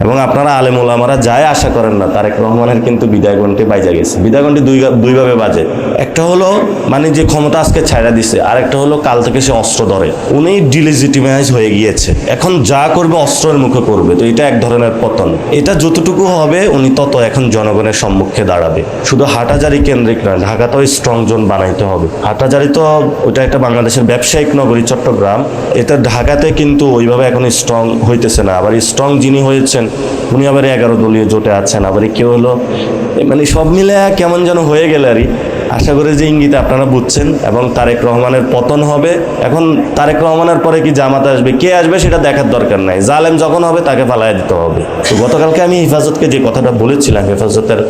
এবং আপনারা আলেম ওলামারা যায় আশা করেন না, তারেক রহমানের কিন্তু বিদায় ঘন্টি বাজে গেছে। বিদায় ঘন্টি দুইভাবে বাজে। একটা হলো মানে যে ক্ষমতা আজকে ছাইড়া দিছে, আর একটা হলো কাল থেকে সে অস্ত্র ধরে। উনি ডিলেজিটিমাইজ হয়ে গিয়েছে, এখন যা করবে অস্ত্রের মুখে করবে। তো এটা এক ধরনের পতন। এটা যতটুকু হবে উনি তত এখন জনগণের সম্মুখে দাঁড়াবে। শুধু হাটাজারি কেন্দ্রিক নয়, ঢাকাতেও স্ট্রং জোন বানাইতে হবে। হাটাজারি তো ওটা একটা বাংলাদেশের ব্যবসায়িক নগরী চট্টগ্রাম, এটা ঢাকাতে কিন্তু ওইভাবে এখন স্ট্রং হইতেছে না। আবার স্ট্রং যিনি হয়েছেন উনি আবার 11 দলীয় জোটে আছেন, আবার কেউ হলো মানে সব মিলে কেমন যেন হয়ে গেল আর। আশা করি যে ইঙ্গিতে আপনারা বুঝছেন। এবং তারেক রহমানের পতন হবে। এখন তারেক রহমানের পরে কি জামাত আসবে, কে আসবে সেটা দেখার দরকার নাই। জালেম যখন হবে তাকে ফালাইয়া দিতে হবে। তো গতকালকে আমি হেফাজতকে যে কথাটা বলেছিলাম, হেফাজতের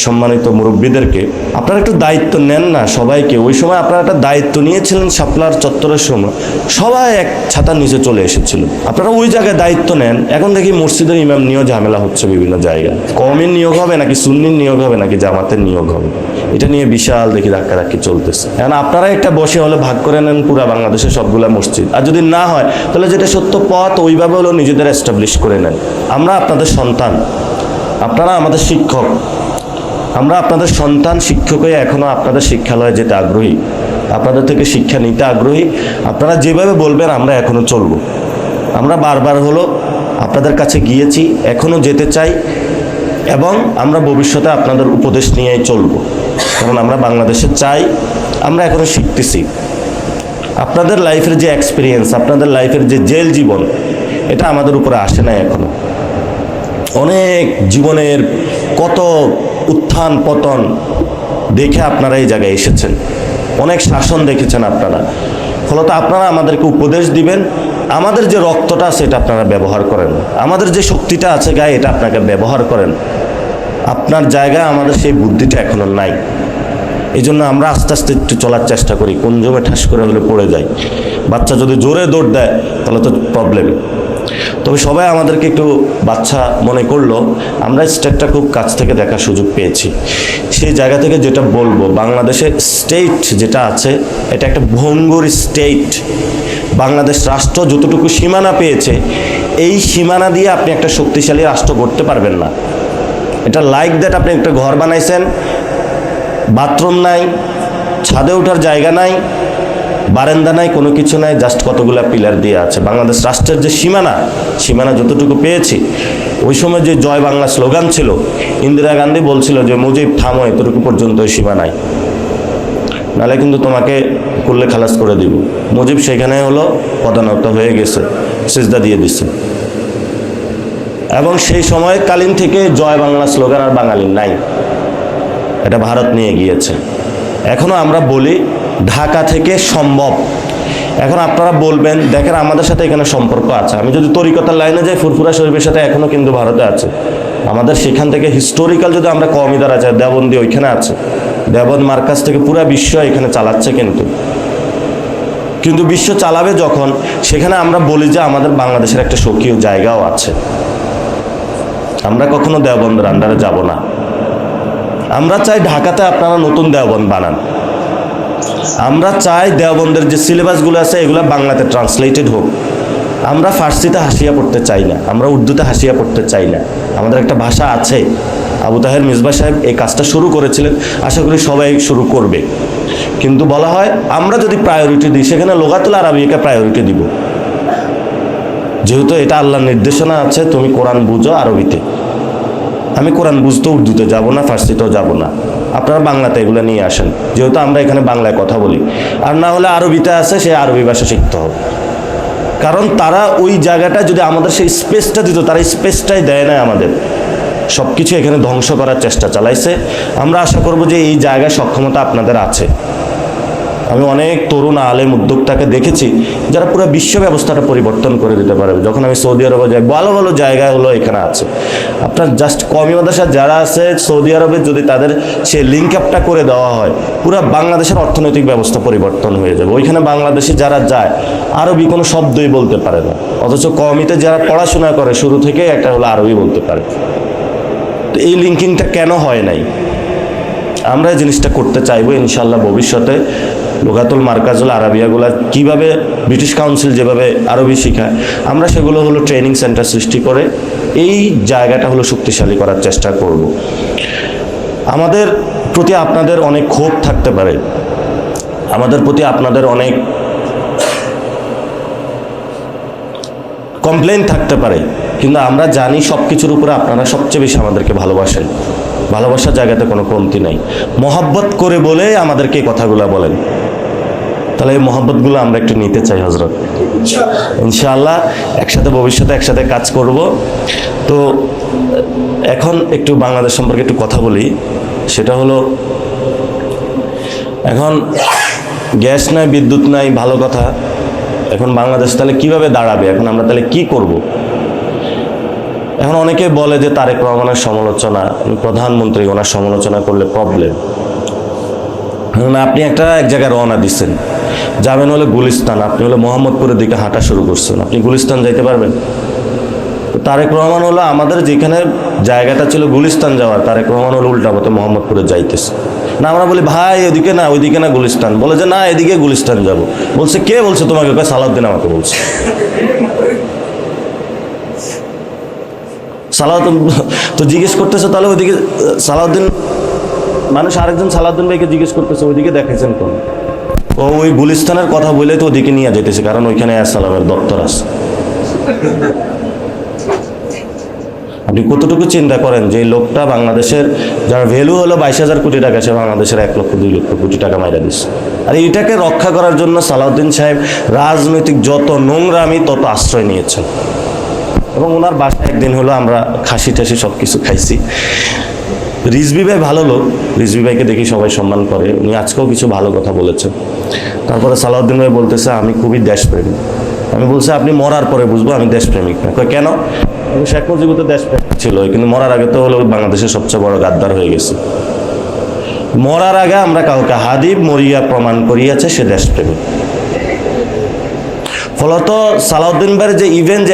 সম্মানিত মুরব্বীদেরকে, আপনারা একটু দায়িত্ব নেন না সবাইকে। ওই সময় আপনারা একটা দায়িত্ব নিয়েছিলেন শাপলার চত্বরের সময়, সবাই এক ছাতার নিচে চলে এসেছিল। আপনারা ওই জায়গায় দায়িত্ব নেন। এখন দেখি মসজিদের ইমাম নিয়েও ঝামেলা হচ্ছে বিভিন্ন জায়গায়। কওমির নিয়োগ হবে নাকি সুন্নির নিয়োগ হবে নাকি জামাতের নিয়োগ হবে, এটা নিয়ে বিশাল দেখি ধাক্কাধাক্কি চলতেছে। এখন আপনারা একটা বসে হলে ভাগ করে নেন পুরা বাংলাদেশের সবগুলা মসজিদ, আর যদি না হয় তাহলে যেটা সত্য পথ ওইভাবে হলো নিজেদের এস্টাবলিশ করে নেন। আমরা আপনাদের সন্তান, আপনারা আমাদের শিক্ষক। আমরা আপনাদের সন্তান, শিক্ষক হয়ে এখনো আপনাদের শিক্ষালয়ে যেতে আগ্রহী, আপনাদের থেকে শিক্ষা নিতে আগ্রহী। আপনারা যেভাবে বলবেন আমরা এখনো চলবো। আমরা বারবার হলো আপনাদের কাছে গিয়েছি, এখনো যেতে চাই, এবং আমরা ভবিষ্যতে আপনাদের উপদেশ নিয়েই চলবো। কারণ আমরা বাংলাদেশে চাই, আমরা এখনো শিখতেছি। আপনাদের লাইফের যে এক্সপিরিয়েন্স, আপনাদের লাইফের যে জেল জীবন, এটা আমাদের উপরে আসে না এখনো। অনেক জীবনের কত উত্থান পতন দেখে আপনারা এই জায়গায় এসেছেন, অনেক শাসন দেখেছেন আপনারা। ফলত আপনারা আমাদেরকে উপদেশ দিবেন। আমাদের যে রক্তটা আছে এটা আপনারা ব্যবহার করেন, আমাদের যে শক্তিটা আছে গায়ে এটা আপনাকে ব্যবহার করেন। আপনার জায়গায় আমাদের সেই বুদ্ধিটা এখনো নাই। এই জন্য আমরা আস্তে আস্তে একটু চলার চেষ্টা করি, কোন জমে ঠাস করে হলে পড়ে যায়। বাচ্চা যদি জোরে দৌড় দেয় তাহলে তো প্রবলেম। তবে সবাই আমাদেরকে একটু বাচ্চা মনে করলো, আমরা স্টেটটা খুব কাছ থেকে দেখার সুযোগ পেয়েছি। সেই জায়গা থেকে যেটা বলবো, বাংলাদেশের স্টেট যেটা আছে এটা একটা ভঙ্গুর স্টেট। বাংলাদেশ রাষ্ট্র যতটুকু সীমানা পেয়েছে, এই সীমানা দিয়ে আপনি একটা শক্তিশালী রাষ্ট্র গড়তে পারবেন না। এটা লাইক দ্যাট, আপনি একটা ঘর বানাইছেন, বাথরুম নাই, ছাদে ওঠার জায়গা নাই, বারান্দা নাই, কোনো কিছু নাই, জাস্ট কতগুলা পিলার দিয়ে আছে। বাংলাদেশ রাষ্ট্রের যে সীমানা যতটুকু পেয়েছি, ওই সময় যে জয় বাংলা স্লোগান ছিল, ইন্দিরা গান্ধী বলছিল যে মুজিব থামো, এতটুকু পর্যন্ত সীমানায়, নাহলে কিন্তু তোমাকে করলে খালাস করে দিব। মুজিব সেখানে হলো পদানত হয়ে গেছে, সিজদা দিয়ে দিছে। এবং সেই সময় কালীন থেকে জয় বাংলা স্লোগান আর বাঙালির নাই, এটা ভারত নিয়ে গিয়েছে। এখনো আমরা বলি ঢাকা থেকে সম্ভব। এখন আপনারা বলবেন দেখেন আমাদের সাথে এখানে সম্পর্ক আছে। আমি যদি তরিকতার লাইনে যাই, ফুরফুরা শরীফের সাথে এখনো কিন্তু ভারতে আছে। আমাদের সেখান থেকে হিস্টোরিক্যাল যদি আমরা কমিদার আছে, দেওবন্দি ওইখানে আছে, দেওবন্দ মার্কাজ থেকে পুরা বিশ্ব এখানে চালাচ্ছে। কিন্তু বিশ্ব চালাবে যখন, সেখানে আমরা বলি যে আমাদের বাংলাদেশের একটা স্বকীয় জায়গাও আছে। আমরা কখনো দেওবন্দের আন্ডারে যাব না। আমরা চাই ঢাকাতে আপনারা নতুন দেওবন্দ বানান। আমরা চাই দেওবন্দের যে সিলেবাসগুলো আছে এগুলো বাংলাতে ট্রান্সলেটেড হোক। আমরা ফার্সিতে হাসিয়া পড়তে চাই না, আমরা উর্দুতে হাসিয়া পড়তে চাই না। আমাদের একটা ভাষা আছে। আবু তাহের মিসবাহ সাহেব এই কাজটা শুরু করেছিলেন, আশা করি সবাই শুরু করবে। কিন্তু বলা হয় আমরা যদি প্রায়োরিটি দিই, সেখানে লোগাতুল আরবিয়াকে প্রায়োরিটি দিব। যেহেতু এটা আল্লাহর নির্দেশনা আছে, তুমি কোরআন বুঝো আরবিতে। আমি কোরআন বুঝতে উর্দুতে যাব না, ফার্সিতেও যাব না। আপনারা বাংলাতে এগুলো নিয়ে আসেন, যেহেতু আমরা এখানে বাংলায় কথা বলি। আর না হলে আরবিতে আছে, সে আরবি ভাষা শিখতে হবে। কারণ তারা ওই জায়গাটা যদি আমাদের সেই স্পেসটা দিত, তারা স্পেসটাই দেয় না আমাদের। সব কিছু এখানে ধ্বংস করার চেষ্টা চালাইছে। আমরা আশা করব যে এই জায়গায় সক্ষমতা আপনাদের আছে। আমি অনেক তরুণ আলেম উদ্যোক্তাকে দেখেছি যারা পুরো বিশ্ব ব্যবস্থাটা পরিবর্তন করে দিতে পারবে। যখন আমি সৌদি আরবে যাই, ভালো ভালো জায়গায় হলো এখানে আছে। আপনার জাস্ট কওমি মাদ্রাসা যারা আছে সৌদি আরবে, যদি তাদের সে লিঙ্ক আপটা করে দেওয়া হয়, পুরো বাংলাদেশের অর্থনৈতিক ব্যবস্থা পরিবর্তন হয়ে যাবে। ওইখানে বাংলাদেশে যারা যায় আরবি কোনো শব্দই বলতে পারে না, অথচ কওমিতে যারা পড়াশোনা করে শুরু থেকেই একটা হলো আরবি বলতে পারে। তো এই লিঙ্কিংটা কেন হয় নাই? আমরা এই জিনিসটা করতে চাইবো ইনশাআল্লাহ ভবিষ্যতে। লুগাতুল মারকাজুল আরাবিয়াগুলা কিভাবে ব্রিটিশ কাউন্সিল যেভাবে আরবি শেখায়, আমরা সেগুলো হলো ট্রেনিং সেন্টার সৃষ্টি করে এই জায়গাটা হলো শক্তিশালী করার চেষ্টা করব। আমাদের প্রতি আপনাদের অনেক ক্ষোভ থাকতে পারে, আমাদের প্রতি আপনাদের অনেক কমপ্লেন থাকতে পারে, কিন্তু আমরা জানি সব কিছুর উপরে আপনারা সবচেয়ে বেশি আমাদেরকে ভালোবাসেন। ভালোবাসার জায়গাতে কোনো কমতি নাই, মহব্বত করে বলে আমাদেরকে এই কথাগুলো বলেন। তাহলে এই মহব্বতগুলো আমরা একটু নিতে চাই হজরত, ইনশাআল্লাহ একসাথে ভবিষ্যতে একসাথে কাজ করব। তো এখন একটু বাংলাদেশ সম্পর্কে একটু কথা বলি। সেটা হলো, এখন গ্যাস নাই, বিদ্যুৎ নাই, ভালো কথা। এখন বাংলাদেশ তাহলে কিভাবে দাঁড়াবে? এখন আমরা তাহলে কি করব? এখন অনেকে বলে যে তারেক রহমানের সমালোচনা, প্রধানমন্ত্রী ওনার সমালোচনা করলে প্রবলেম। আপনি এক জায়গায় রওনা দিচ্ছেন, যাবেন হলে গুলিস্তান, আপনি হলে মোহাম্মদপুরের দিকে হাঁটা শুরু করছেন, আপনি গুলিস্তান যাইতে পারবেন? তারেক রহমান হলো আমাদের যেখানে জায়গাটা ছিল গুলিস্তান যাওয়ার, তারেক রহমান হলো উল্টা পথে মোহাম্মদপুরে যাইতেছে। না আমরা বলি ভাই ওইদিকে না গুলিস্তান, বলে যে না এদিকে গুলিস্তান যাব। বলছে কে বলছে তোমাকে? সালাউদ্দিন আমাকে বলছে। সালাউদ্দিন তো জিজ্ঞেস করতেছে, তাহলে ওইদিকে সালাউদ্দিন মানুষ আরেকজন সালাউদ্দিন ভাইকে জিজ্ঞেস করতেছে ওইদিকে দেখেছেন কোন? ও ওই গুলিস্তানের কথা বলে তো ওদিকে নিয়ে যেতেছে, কারণ ওইখানে আসসালামের দপ্তর আছে। আপনি কতটুকু চিন্তা করেন যে লোকটা বাংলাদেশের যার ভ্যালু হলো 22,000 কোটি টাকা, সে বাংলাদেশের 1 লক্ষ 2 লক্ষ কোটি টাকা মাইরা দিচ্ছে। আর এটাকে রক্ষা করার জন্য সালাউদ্দিন সাহেব রাজনৈতিক যত নোংরামি তত আশ্রয় নিয়েছেন। এবং ওনার বাসায় একদিন হলো আমরা খাসি টাসি সব কিছু খাইছি। রিজভী ভাই ভালো লোক, রিজভী ভাইকে দেখি সবাই সম্মান করে, উনি আজকেও কিছু ভালো কথা বলেছেন। তারপরে সালাউদ্দিন ভাই বলতেছে আমি খুবই দেশপ্রেমিক। আমি বলছি আপনি মরার পরে বুঝবো আমি দেশপ্রেমিক না। কেন? শেখ মুজিবও তো দেশপ্রেমিক ছিল, কিন্তু মরার আগে তো হলো বাংলাদেশের সবচেয়ে বড় গাদ্দার হয়ে গেছে। মরার আগে আমরা কাউকে হাদিব মরিয়া প্রমাণ করিয়াছে সে দেশপ্রেমিক। ফলত সালাউদ্দিন ভাইয়ের যে ইভেন্ট যে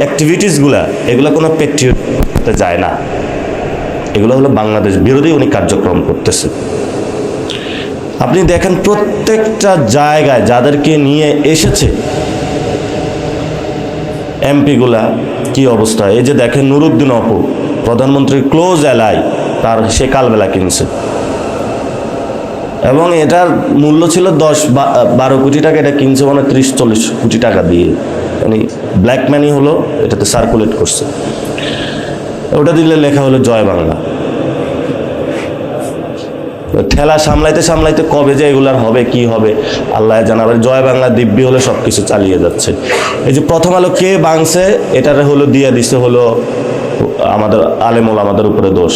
অ্যাক্টিভিটিসগুলা, এগুলো কোনো পেট্রিয়টে যায় না, এগুলো হলো বাংলাদেশ বিরোধী উনি কার্যক্রম করতেছে। আপনি দেখেন প্রত্যেকটা জায়গায় যাদেরকে নিয়ে এসেছে এমপিগুলা কি অবস্থা। এই যে দেখেন নুরুদ্দিন অপু, প্রধানমন্ত্রীর ক্লোজ এলাই, তার সে কালবেলা কিনছে এবং এটার মূল্য ছিল 10-12 কোটি টাকা, এটা কিনছে মানে 30-40 কোটি টাকা দিয়ে, মানে ব্ল্যাক মানি হলো, এটাতে সার্কুলেট করছে। ওটা দিলে লেখা হলো জয় বাংলা। ঠেলা সামলাইতে সামলাইতে কবে যে এগুলার হবে কি হবে আল্লাহ জানাবেন। জয় বাংলা দিব্যি হলে সব কিছু চালিয়ে যাচ্ছে। এই যে প্রথম আলো কে বাংছে, এটারে হলো দিয়ে দিছে হলো আমাদের আলেমুল আমাদের উপরে দোষ।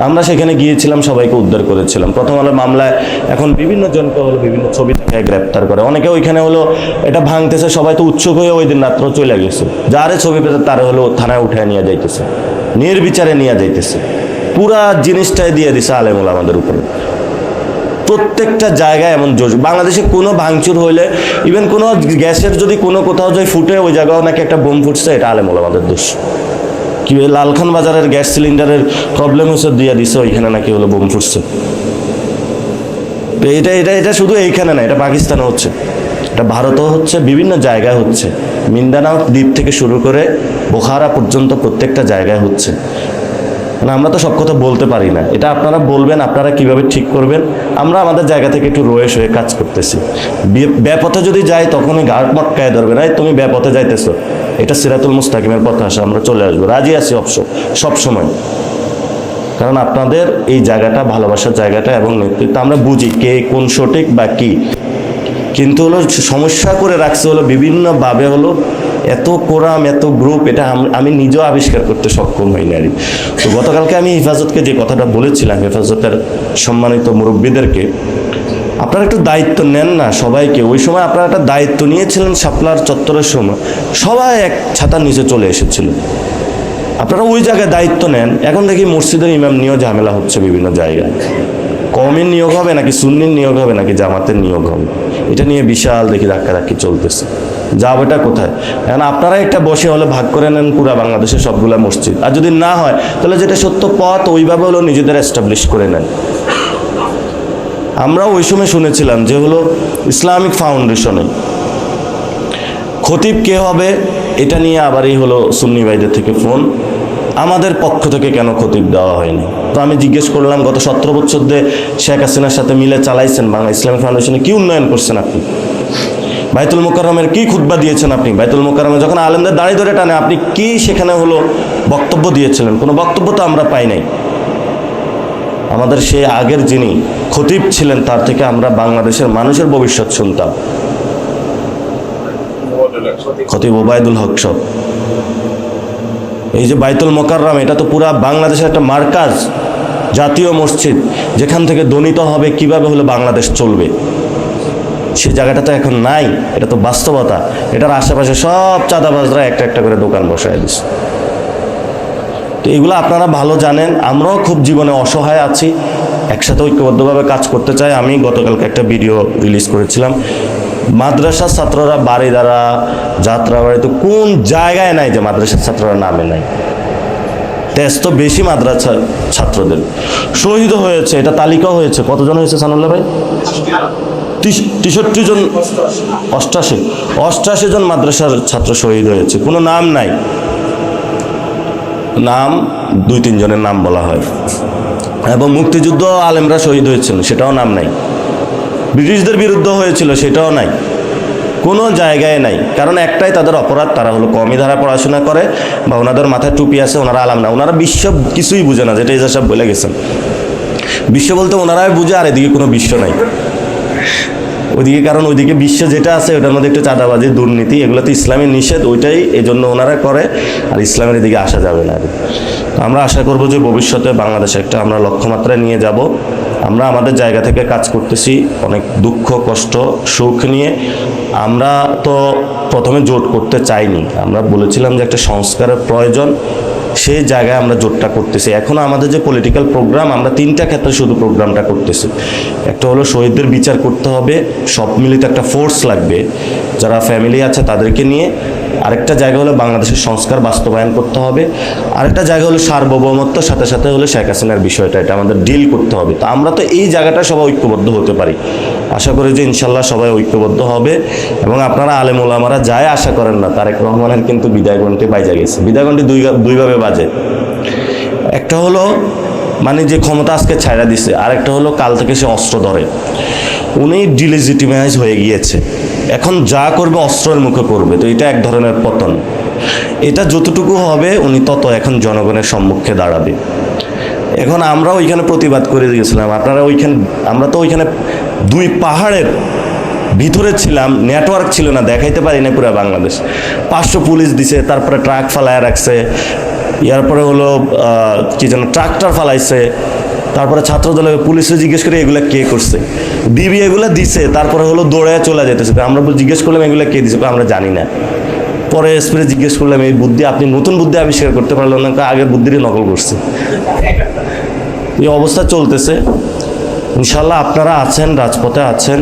আমরা সেখানে গিয়েছিলাম, সবাইকে উদ্ধার করেছিলাম। প্রথম আলো মামলায় এখন বিভিন্ন জনকে হলো বিভিন্ন ছবি থেকে গ্রেপ্তার করে, অনেকে ওইখানে হলো এটা ভাঙতেছে, সবাই তো উৎসুক হয়ে ওই দিন রাত্র চলে গেছে। যারে ছবি পেতে তারা হলো থানায় উঠে নিয়ে যাইতেছে, নির্বিচারে নিয়ে যাইতেছে, পুরা জিনিসটাই দিয়ে দিছে আলেমুল আমাদের উপরে। প্রত্যেকটা জায়গায় এমন জোর। বাংলাদেশে কোনো ভাঙচুর হইলে, ইভেন কোনো গ্যাসের যদি কোনো কোথাও যায় ফুটে, ওই জায়গাও নাকি একটা বোম ফুটছে, এটা আলেমুল আমাদের দোষ। কি লালখান বাজারের গ্যাস সিলিন্ডারের প্রবলেম হচ্ছে, দিয়ে দিছে ওইখানে নাকি হলো বোম ফুটছে। এটা এটা এটা শুধু এইখানে না, এটা পাকিস্তানে হচ্ছে, এটা ভারতও হচ্ছে, বিভিন্ন জায়গায় হচ্ছে। মিন্দানাও দ্বীপ থেকে শুরু করে বোখারা পর্যন্ত প্রত্যেকটা জায়গায় হচ্ছে। মানে আমরা তো সব কথা বলতে পারি না, এটা আপনারা বলবেন, আপনারা কিভাবে ঠিক করবেন। আমরা আমাদের জায়গা থেকে একটু রয়ে সয়ে কাজ করতেছি। বেপথে যদি যাই তখনই ঘাট মটকায় ধরবে, না তুমি বেপথে যাইতেছো, এটা সিরাতুল মুস্তাকিমের পথে আসে, আমরা চলে আসবো, রাজি আছি সব সময়। কারণ আপনাদের এই জায়গাটা, ভালোবাসার জায়গাটা এবং নেতৃত্ব আমরা বুঝি কে কোন সঠিক বা কি, কিন্তু হলো সমস্যা করে রাখছে হলো বিভিন্নভাবে হলো এত কোরাম এত গ্রুপ, এটা আমি নিজেও আবিষ্কার করতে সক্ষম হইনি আর। তো গতকালকে আমি হেফাজতকে যে কথাটা বলেছিলাম, হেফাজতের সম্মানিত মুরব্বীদেরকে, আপনারা একটু দায়িত্ব নেন না সবাইকে। ওই সময় আপনারা একটা দায়িত্ব নিয়েছিলেন, শাপলার চত্বরের সময় সবাই এক ছাতার নিচে চলে এসেছিল, আপনারা ওই জায়গায় দায়িত্ব নেন। এখন দেখি মসজিদের ইমাম নিয়েও ঝামেলা হচ্ছে বিভিন্ন জায়গায়। কওমের নিয়োগ হবে নাকি সুন্নির নিয়োগ হবে নাকি জামাতের নিয়োগ হবে, এটা নিয়ে বিশাল দেখি ধাক্কাধাক্কি চলতেছে। যাবেটা কোথায়? এখন আপনারা একটা বসে হলে ভাগ করে নেন পুরা বাংলাদেশের সবগুলা মসজিদ, আর যদি না হয় তাহলে যেটা সত্য পথ ওইভাবে হলো নিজেদের এস্টাবলিশ করে নেন। আমরা ওই সময় শুনেছিলাম যে হলো ইসলামিক ফাউন্ডেশনে খতিব কে হবে এটা নিয়ে আবার এই হলো সুন্নি ভাইদের থেকে ফোন, আমাদের পক্ষ থেকে কেন খতিব দেওয়া হয়নি? তো আমি জিজ্ঞেস করলাম, গত 17 বছর ধরে শেখ হাসিনার সাথে মিলে চালাইছেন বাংলা ইসলামিক ফাউন্ডেশনে, কি উন্নয়ন করছেন আপনি? বাইতুল মোকাররমের কি খুতবা দিয়েছেন আপনি? বাইতুল মোকাররমে যখন আলেমদের দাঁড়ি ধরে টানে আপনি কি সেখানে হলো বক্তব্য দিয়েছিলেন? কোনো বক্তব্য তো আমরা পাই নাই। আমাদের সেই আগের যিনি খতিব ছিলেন তার থেকে আমরা বাংলাদেশের মানুষের ভবিষ্যৎ শুনতাম। খতিব ওবায়দুল হক সাহেব, এই যে বাইতুল মোকাররম, এটা তো পুরা বাংলাদেশের একটা মার্কাজ, জাতীয় মসজিদ, যেখান থেকে দনিত হবে কিভাবে হলো বাংলাদেশ চলবে, সেই জায়গাটা তো এখন নাই। এটা তো বাস্তবতা। এটার আশেপাশে সব চাঁদাবাজরা একটা একটা করে দোকান বসায় দিচ্ছে। তো এগুলো আপনারা ভালো জানেন। আমরাও খুব জীবনে অসহায় আছি, একসাথে ঐক্যবদ্ধভাবে কাজ করতে চাই। আমি গতকালকে একটা ভিডিও রিলিজ করেছিলাম, মাদ্রাসার ছাত্ররা বাড়িদারা, যাত্রাবাড়ি, তো কোন জায়গায় নাই যে মাদ্রাসার ছাত্ররা নামে নাই? টেস্ট তো বেশি মাদ্রাসা ছাত্রদের। শহীদ হয়েছে, এটা তালিকা হয়েছে, কতজন হয়েছে সানুল্লাহ ভাই? 63 জন, 88 জন মাদ্রাসার ছাত্র শহীদ হয়েছে, কোনো নাম নাই। নাম 2-3 জনের নাম বলা হয়। এবং মুক্তিযুদ্ধ আলেমরা শহীদ হয়েছিল, সেটাও নাম নাই। ব্রিটিশদের বিরুদ্ধে হয়েছিল, সেটাও নাই। কোনো জায়গায় নাই। কারণ একটাই তাদের অপরাধ, তারা হলো কমই ধারা পড়াশোনা করে, বা ওনাদের মাথায় টুপি আছে, ওনারা আলাম না, ওনারা বিশ্ব কিছুই বুঝে না, যেটা এজা সব বলে গেছেন। বিশ্ব বলতে ওনারাই বুঝে, আর এদিকে কোনো বিশ্ব নাই ওইদিকে। কারণ ওইদিকে বিশ্ব যেটা আছে ওটার মধ্যে একটু চাঁদাবাজি, দুর্নীতি, এগুলো তো ইসলামের নিষেধ, ওইটাই এই জন্য ওনারা করে, আর ইসলামের এদিকে আসা যাবে না। আমরা আশা করব যে ভবিষ্যতে বাংলাদেশে একটা আমরা লক্ষ্যমাত্রায় নিয়ে যাব। আমরা আমাদের জায়গা থেকে কাজ করতেছি, অনেক দুঃখ কষ্ট সুখ নিয়ে। আমরা তো প্রথমে জোট করতে চাইনি, আমরা বলেছিলাম যে একটা সংস্কারের প্রয়োজন, সেই জায়গায় আমরা জোটটা করতেছি। এখনও আমাদের যে পলিটিক্যাল প্রোগ্রাম, আমরা 3টা ক্ষেত্রে শুধু প্রোগ্রামটা করতেছি। একটা হলো শহীদদের বিচার করতে হবে, সব মিলিত একটা ফোর্স লাগবে, যারা ফ্যামিলি আছে তাদেরকে নিয়ে। আরেকটা জায়গা হলো বাংলাদেশের সংস্কার বাস্তবায়ন করতে হবে। আরেকটা জায়গা হলো সার্বভৌমত্বর সাথে সাথে হলো শেখ হাসিনার বিষয়টা, এটা আমাদের ডিল করতে হবে। তো আমরা তো এই জায়গাটা সবাই ঐক্যবদ্ধ হতে পারি। আশা করি যে ইনশাল্লাহ সবাই ঐক্যবদ্ধ হবে। এবং আপনারা আলেম ওলামারা যায় আশা করেন না, তারেক রহমানের কিন্তু বিদায় ঘন্টি বাইজা গেছে। বিদায় ঘন্টি দুইভাবে বাজে। একটা হলো মানে যে ক্ষমতা আজকে ছাইড়া দিছে, আরেকটা হলো কাল থেকে সে অস্ত্র ধরে। উনি ডিলেজিটিমাইজ হয়ে গিয়েছে, এখন যা করবে অস্ত্রের মুখে করবে। তো এটা এক ধরনের পতন। এটা যতটুকু হবে উনি তত এখন জনগণের সম্মুখে দাঁড়াবে। এখন আমরা ওইখানে প্রতিবাদ করে দিয়েছিলাম, আপনারা ওইখানে, আমরা তো ওইখানে 2 পাহাড়ের ভিতরে ছিলাম, নেটওয়ার্ক ছিল না, দেখাইতে পারি না পুরো বাংলাদেশ। 500 পুলিশ দিছে, তারপরে ট্রাক ফালায় রাখছে, এরপরে হলো কি যেন ট্রাক্টর ফালাইছে, তারপরে ছাত্রদলের পুলিশে জিজ্ঞেস করে এগুলা কে করছে, বিবি এগুলা দিছে, তারপরে হলো দৌড়ে চলে যেতেছে। আমরা জিজ্ঞেস করলাম এগুলা কে দিছে, আমরা জানি না। পরে এসপি জিজ্ঞেস করলাম এই বুদ্ধি আপনি নতুন বুদ্ধি আবিষ্কার করতে পারলেন না, আগের বুদ্ধিরই নকল করছে। এই অবস্থা চলতেছে। ইনশাল্লাহ আপনারা আছেন, রাজপথে আছেন,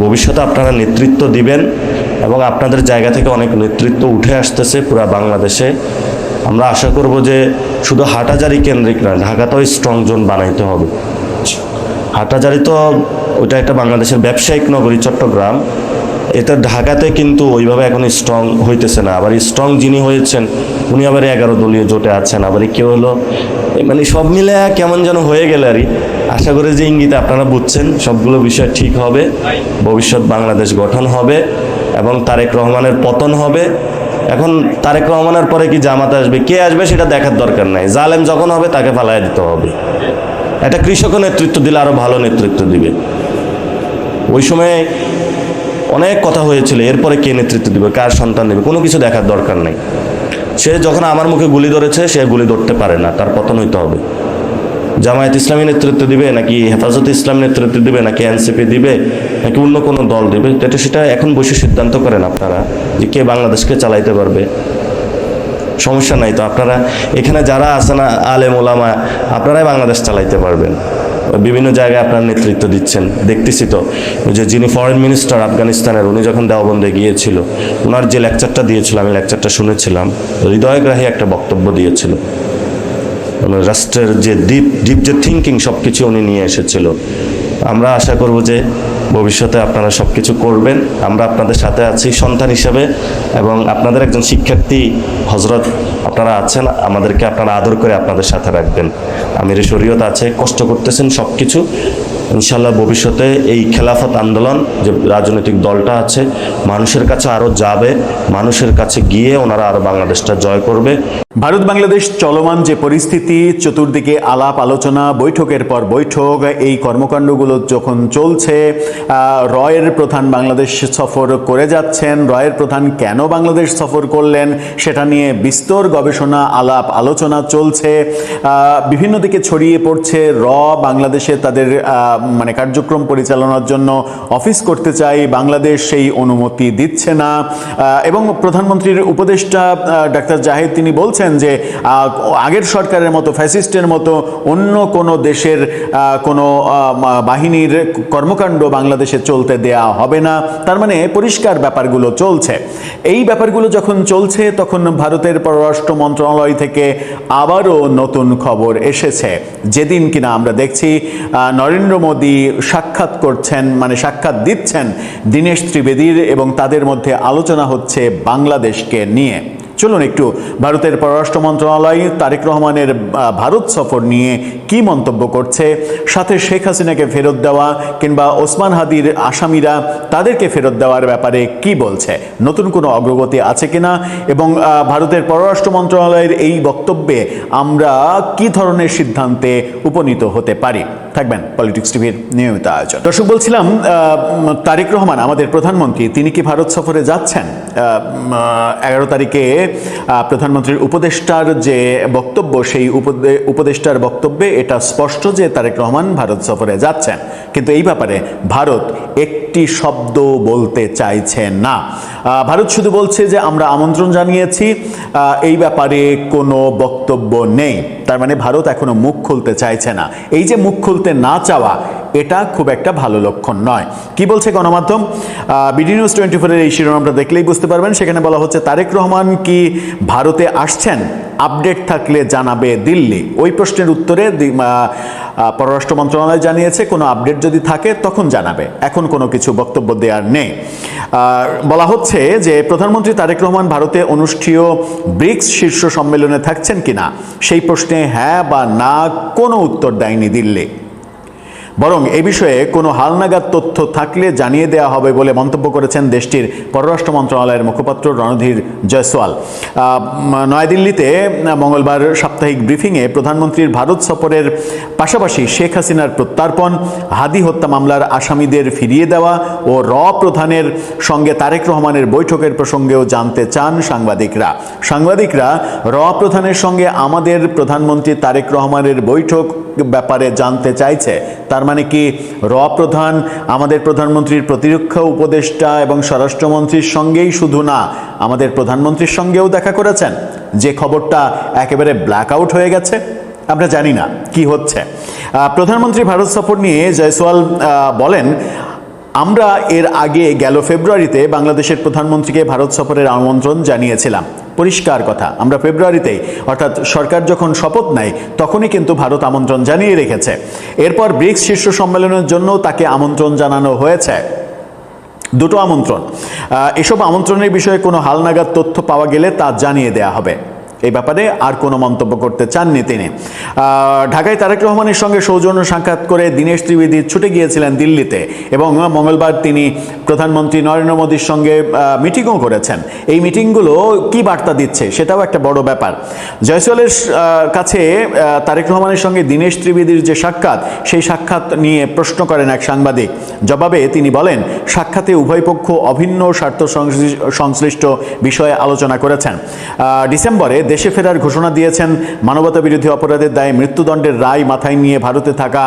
ভবিষ্যতে আপনারা নেতৃত্ব দিবেন, এবং আপনাদের জায়গা থেকে অনেক নেতৃত্ব উঠে আসতেছে পুরা বাংলাদেশে। আমরা আশা করব যে শুধু হাটহাজারী কেন্দ্রিক না, ঢাকাতেও স্ট্রং জোন বানাইতে হবে। হাটহাজারী তো ওইটা একটা বাংলাদেশের ব্যবসায়িক নগরী চট্টগ্রাম, এটা ঢাকাতে কিন্তু ওইভাবে এখন স্ট্রং হইতেছে না। আবার স্ট্রং যিনি হয়েছেন উনি আবার 11 দলীয় জোটে আছেন, আবার কেউ হলো, মানে সব মিলে কেমন যেন হয়ে গেল আর। আশা করি যে ইঙ্গিতে আপনারা বুঝছেন, সবগুলো বিষয় ঠিক হবে, ভবিষ্যৎ বাংলাদেশ গঠন হবে এবং তারেক রহমানের পতন হবে। এখন তারেক রহমানের পরে কি জামাত আসবে, কে আসবে সেটা দেখার দরকার নাই। জালেম যখন হবে তাকে ফালাইয়া দিতে হবে। একটা কৃষকও নেতৃত্ব দিলে আরো ভালো নেতৃত্ব দিবে। ওই সময় অনেক কথা হয়েছিল, এরপরে কে নেতৃত্ব দিবে, কার সন্তান দিবে, কোনো কিছু দেখার দরকার নেই। সে যখন আমার মুখে গুলি ধরেছে, সে গুলি ধরতে পারে না, তার পতন হইতে হবে। জামায়াত ইসলামী নেতৃত্ব দিবে নাকি হেফাজত ইসলাম নেতৃত্ব দিবে নাকি এনসিপি দিবে নাকি অন্য কোনো দল দিবে, সেটা এখন বসে সিদ্ধান্ত করেন আপনারা যে কে বাংলাদেশকে চালাইতে পারবে। সমস্যা নাই তো, আপনারা এখানে যারা আছেন আলেম ওলামা, আপনারাই বাংলাদেশ চালাইতে পারবেন। বিভিন্ন জায়গায় আপনার নেতৃত্ব দিচ্ছেন, দেখতেছি তো। ওই যে যিনি ফরেন মিনিস্টার আফগানিস্তানের, উনি যখন দেওবন্দে গিয়েছিল, ওনার যে লেকচারটা দিয়েছিল, আমি লেকচারটা শুনেছিলাম, হৃদয়গ্রাহী একটা বক্তব্য দিয়েছিল। রাষ্ট্রের যে ডিপ যে থিঙ্কিং সব কিছু উনি নিয়ে এসেছিল। আমরা আশা করব যে ভবিষ্যতে আপনারা সব কিছু করবেন, আমরা আপনাদের সাথে আছি সন্তান হিসেবে, এবং আপনাদের একজন শিক্ষার্থী হজরত আপনারা আছেন, আমাদেরকে আপনারা আদর করে আপনাদের সাথে রাখবেন। আমির শরীয়ত আছে, কষ্ট করতেছেন সব কিছু। ইনশাল্লাহ ভবিষ্যতে এই খেলাফত আন্দোলন যে রাজনৈতিক দলটা আছে মানুষের কাছে আরও যাবে, মানুষের কাছে গিয়ে ওনারা আরও বাংলাদেশটা জয় করবে। ভারত বাংলাদেশ চলমান যে পরিস্থিতি, চতুর্দিকে আলাপ আলোচনা, বৈঠকের পর বৈঠক, এই কর্মকাণ্ডগুলো যখন চলছে, রয়ের প্রধান বাংলাদেশ সফর করে যাচ্ছেন। রয়ের প্রধান কেন বাংলাদেশ সফর করলেন সেটা নিয়ে বিস্তর গবেষণা, আলাপ আলোচনা চলছে। বিভিন্ন দিকে ছড়িয়ে পড়ছে বাংলাদেশে তাদের মানে কার্যক্রম পরিচালনার জন্য অফিস করতে চাই, বাংলাদেশ সেই অনুমতি দিচ্ছে না। এবং প্রধানমন্ত্রীর উপদেষ্টা ডাক্তার জাহিদ তিনি বলছেন যে আগের সরকারের মতো, ফ্যাসিস্টের মতো অন্য কোনো দেশের কোনো বাহিনীর কর্মকাণ্ড বাংলাদেশে চলতে দেয়া হবে না। তার মানে পরিষ্কার ব্যাপারগুলো চলছে। এই ব্যাপারগুলো যখন চলছে তখন ভারতের পররাষ্ট্র মন্ত্রণালয় থেকে আবারও নতুন খবর এসেছে, যেদিন কিনা আমরা দেখছি নরেন্দ্র মোদী সাক্ষাৎ করছেন, মানে সাক্ষাৎ দিচ্ছেন দীনেশ ত্রিবেদীর, এবং তাদের মধ্যে আলোচনা হচ্ছে বাংলাদেশকে নিয়ে। চলুন একটু ভারতের পররাষ্ট্র মন্ত্রণালয় তারেক রহমানের ভারত সফর নিয়ে কি মন্তব্য করছে, সাথে শেখ হাসিনাকে ফেরত দেওয়া কিংবা ওসমান হাদির আসামিরা তাদেরকে ফেরত দেওয়ার ব্যাপারে কি বলছে, নতুন কোনো অগ্রগতি আছে কিনা, এবং ভারতের পররাষ্ট্র মন্ত্রণালয়ের এই বক্তব্যে আমরা কি ধরনের সিদ্ধান্তে উপনীত হতে পারি। থাকবেন পলিটিক্স টিভির নিয়মিত আয়োজন। দর্শক, বলছিলাম তারেক রহমান আমাদের প্রধানমন্ত্রী, তিনি কি ভারত সফরে যাচ্ছেন? 11 তারিখে প্রধানমন্ত্রীর উপদেষ্টার যে বক্তব্য, সেই উপদেষ্টার বক্তব্যে এটা স্পষ্ট যে তারেক রহমান ভারত সফরে যাচ্ছেন, কিন্তু এই ব্যাপারে ভারত একটি শব্দ বলতে চাইছে না। ভারত শুধু বলছে যে আমরা আমন্ত্রণ জানিয়েছি, এই ব্যাপারে কোনো বক্তব্য নেই। তার মানে ভারত এখনো মুখ খুলতে চাইছে না। এই যে মুখ খুলতে না চাওয়া, এটা খুব একটা ভালো লক্ষণ নয়। কি বলছে গণমাধ্যম? বিডি নিউজ 24-এর এই শিরোনামটা দেখলেই বুঝতে পারবেন। সেখানে বলা হচ্ছে তারেক রহমান কি ভারতে আসছেন, আপডেট থাকলে জানাবে দিল্লি। ওই প্রশ্নের উত্তরে পররাষ্ট্র মন্ত্রণালয় জানিয়েছে কোনো আপডেট যদি থাকে তখন জানাবে, এখন কোনো কিছু বক্তব্য দেওয়ার নেই। বলা হচ্ছে যে প্রধানমন্ত্রী তারেক রহমান ভারতে অনুষ্ঠেয় ব্রিক্স শীর্ষ সম্মেলনে থাকছেন কিনা সেই প্রশ্নে হ্যাঁ বা না কোনো উত্তর দেয়নি দিল্লি। বরং এ বিষয়ে কোনো হালনাগাদ তথ্য থাকলে জানিয়ে দেওয়া হবে বলে মন্তব্য করেছেন দেশটির পররাষ্ট্র মন্ত্রণালয়ের মুখপাত্র রণধীর জয়সওয়াল। নয়াদিল্লিতে মঙ্গলবার সাপ্তাহিক ব্রিফিংয়ে প্রধানমন্ত্রীর ভারত সফরের পাশাপাশি শেখ হাসিনার প্রত্যর্পণ, হাদি হত্যা মামলার আসামিদের ফিরিয়ে দেওয়া ও প্রধানের সঙ্গে তারেক রহমানের বৈঠকের প্রসঙ্গেও জানতে চান সাংবাদিকরা প্রধানের সঙ্গে আমাদের প্রধানমন্ত্রী তারেক রহমানের বৈঠক ব্যাপারে জানতে চাইছে। তার মানে কি প্রধান আমাদের প্রধানমন্ত্রীর প্রতিরক্ষা উপদেষ্টা এবং স্বরাষ্ট্রমন্ত্রীর সঙ্গেই শুধু না, আমাদের প্রধানমন্ত্রীর সঙ্গেও দেখা করেছেন, যে খবরটা একেবারে ব্ল্যাক আউট হয়ে গেছে। আমরা জানি না কি হচ্ছে। প্রধানমন্ত্রী ভারত সফর নিয়ে জয়সওয়াল বলেন, আমরা এর আগে গেল ফেব্রুয়ারিতে বাংলাদেশের প্রধানমন্ত্রীকে ভারত সফরের আমন্ত্রণ জানিয়েছিলাম। পরিষ্কার কথা, আমরা ফেব্রুয়ারিতেই, অর্থাৎ সরকার যখন শপথ নেয় তখনই কিন্তু ভারত আমন্ত্রণ জানিয়ে রেখেছে। এরপর ব্রিক্স শীর্ষ সম্মেলনের জন্য তাকে আমন্ত্রণ জানানো হয়েছে, দুটো আমন্ত্রণ। এসব আমন্ত্রণের বিষয়ে কোনো হালনাগাদ তথ্য পাওয়া গেলে তা জানিয়ে দেয়া হবে। এই ব্যাপারে আর কোনো মন্তব্য করতে চাননি তিনি। ঢাকায় তারেক রহমানের সঙ্গে সৌজন্য সাক্ষাৎ করে দীনেশ ত্রিবেদী ছুটে গিয়েছিলেন দিল্লিতে, এবং মঙ্গলবার তিনি প্রধানমন্ত্রী নরেন্দ্র মোদীর সঙ্গে মিটিংও করেছেন। এই মিটিংগুলো কি বার্তা দিচ্ছে সেটাও একটা বড় ব্যাপার। জয়সওয়ালের কাছে তারেক রহমানের সঙ্গে দীনেশ ত্রিবেদীর যে সাক্ষাৎ, সেই সাক্ষাৎ নিয়ে প্রশ্ন করেন এক সাংবাদিক। জবাবে তিনি বলেন, সাক্ষাতে উভয় পক্ষ অভিন্ন স্বার্থ সংশ্লিষ্ট বিষয়ে আলোচনা করেছেন। ডিসেম্বরে দেশে ফেরার ঘোষণা দিয়েছেন। মানবতা বিরোধী অপরাধের দায়ে মৃত্যুদণ্ডের রায় মাথায় নিয়ে ভারতে থাকা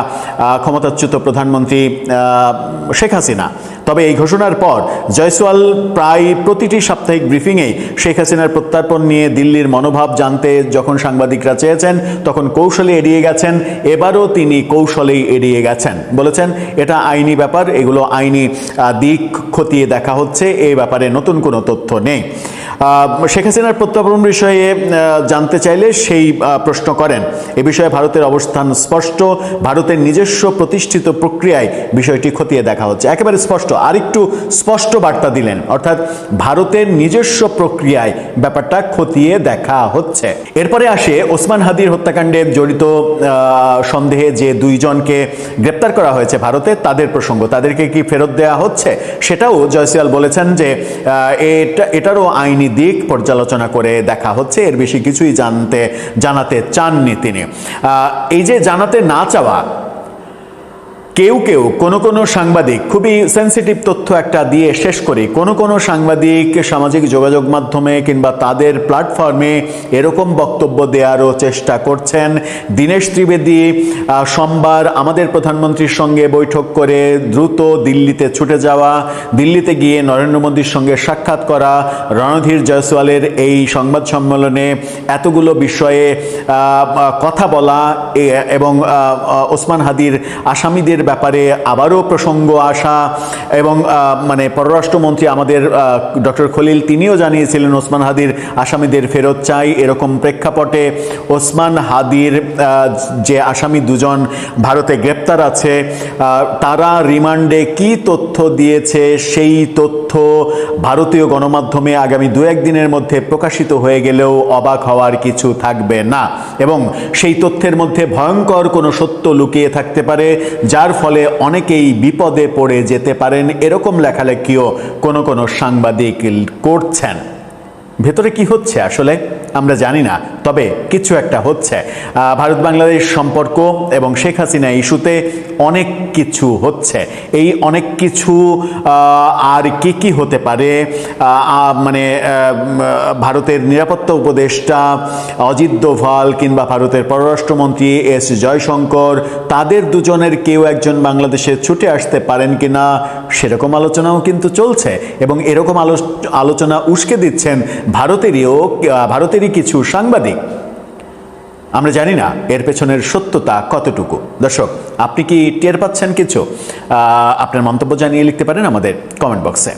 ক্ষমতাচ্যুত প্রধানমন্ত্রী শেখ হাসিনা। তবে এই ঘোষণার পর জয়সওয়াল প্রায় প্রতিটি সাপ্তাহিক ব্রিফিংয়ে শেখ হাসিনার প্রত্যর্পণ নিয়ে দিল্লির মনোভাব জানতে যখন সাংবাদিকরা চেয়েছেন তখন কৌশলে এড়িয়ে গেছেন। এবারও তিনি কৌশলেই এড়িয়ে গেছেন, বলেছেন এটা আইনি ব্যাপার, এগুলো আইনি দিক খতিয়ে দেখা হচ্ছে, এই ব্যাপারে নতুন কোনো তথ্য নেই। শেখ হাসিনার প্রত্যর্পণ বিষয়ে জানতে চাইলে সেই প্রশ্ন করেন। এ বিষয়ে ভারতের অবস্থান স্পষ্ট, ভারতের নিজস্ব প্রতিষ্ঠিত প্রক্রিয়ায় বিষয়টি খতিয়ে দেখা হচ্ছে। একেবারে স্পষ্ট, আরেকটু স্পষ্ট বার্তা দিলেন, অর্থাৎ ভারতের নিজস্ব প্রক্রিয়ায় ব্যাপারটা খতিয়ে দেখা হচ্ছে। এরপরে আসে ওসমান হাদির হত্যাকাণ্ডে জড়িত সন্দেহে যে দুইজনকে গ্রেপ্তার করা হয়েছে ভারতে, তাদের প্রসঙ্গ, তাদেরকে কি ফেরত দেওয়া হচ্ছে সেটাও জয়সওয়াল বলেছেন যে এটারও আইনি দিক পর্যালোচনা করে দেখা হচ্ছে, এর বেশি কিছুই জানাতে চাননি তিনি। এই যে জানাতে না চাওয়া, কেউ কোনো সাংবাদিক, খুবই সেন্সিটিভ তথ্য একটা দিয়ে শেষ করি, কোনো সাংবাদিক সামাজিক যোগাযোগ মাধ্যমে কিংবা তাদের প্ল্যাটফর্মে এরকম বক্তব্য দেওয়ারও চেষ্টা করছেন। দীনেশ ত্রিবেদী সোমবার আমাদের প্রধানমন্ত্রীর সঙ্গে বৈঠক করে দ্রুত দিল্লিতে ছুটে যাওয়া, দিল্লিতে গিয়ে নরেন্দ্র মোদীর সঙ্গে সাক্ষাৎ করা, রণধীর জয়সওয়ালের এই সংবাদ সম্মেলনে এতগুলো বিষয়ে কথা বলা এবং ওসমান হাদির আসামিদের ব্যাপারে আবারও প্রসঙ্গ আসা, এবং মানে পররাষ্ট্রমন্ত্রী আমাদের ডক্টর খলিল তিনিও জানিয়েছিলেন ওসমান হাদির আসামিদের ফেরত চাই। এরকম প্রেক্ষাপটে ওসমান হাদির যে আসামি দুজন ভারতে গ্রেপ্তার আছে, তারা রিমান্ডে কি তথ্য দিয়েছে সেই তথ্য ভারতীয় গণমাধ্যমে আগামী 2-1 দিনের মধ্যে প্রকাশিত হয়ে গেলেও অবাক হওয়ার কিছু থাকবে না, এবং সেই তথ্যের মধ্যে ভয়ঙ্কর কোনো সত্য লুকিয়ে থাকতে পারে, যার ফলে অনেকেই বিপদে পড়ে যেতে পারেন, এরকম লেখালেখিও কোনো সাংবাদিক করছেন। ভেতরে কি হচ্ছে আসলে আমরা জানি না, তবে কিছু একটা হচ্ছে। ভারত বাংলাদেশ সম্পর্ক এবং শেখ হাসিনা ইস্যুতে অনেক কিছু হচ্ছে। এই অনেক কিছু আর কি হতে পারে, মানে ভারতের নিরাপত্তা উপদেষ্টা অজিত দোভাল কিংবা ভারতের পররাষ্ট্রমন্ত্রী এস জয়শঙ্কর, তাদের দুজনের কেউ একজন বাংলাদেশে ছুটে আসতে পারেন কিনা সেরকম আলোচনাও কিন্তু চলছে, এবং এরকম আলোচনা উস্কে দিচ্ছেন ভারতেরই কিছু সাংবাদিক। আমরা জানি না এর পেছনের সত্যতা কতটুকু। দর্শক, আপনি কি টের পাচ্ছেন কিছু? আপনার মন্তব্য জানিয়ে লিখতে পারেন আমাদের কমেন্ট বক্সে।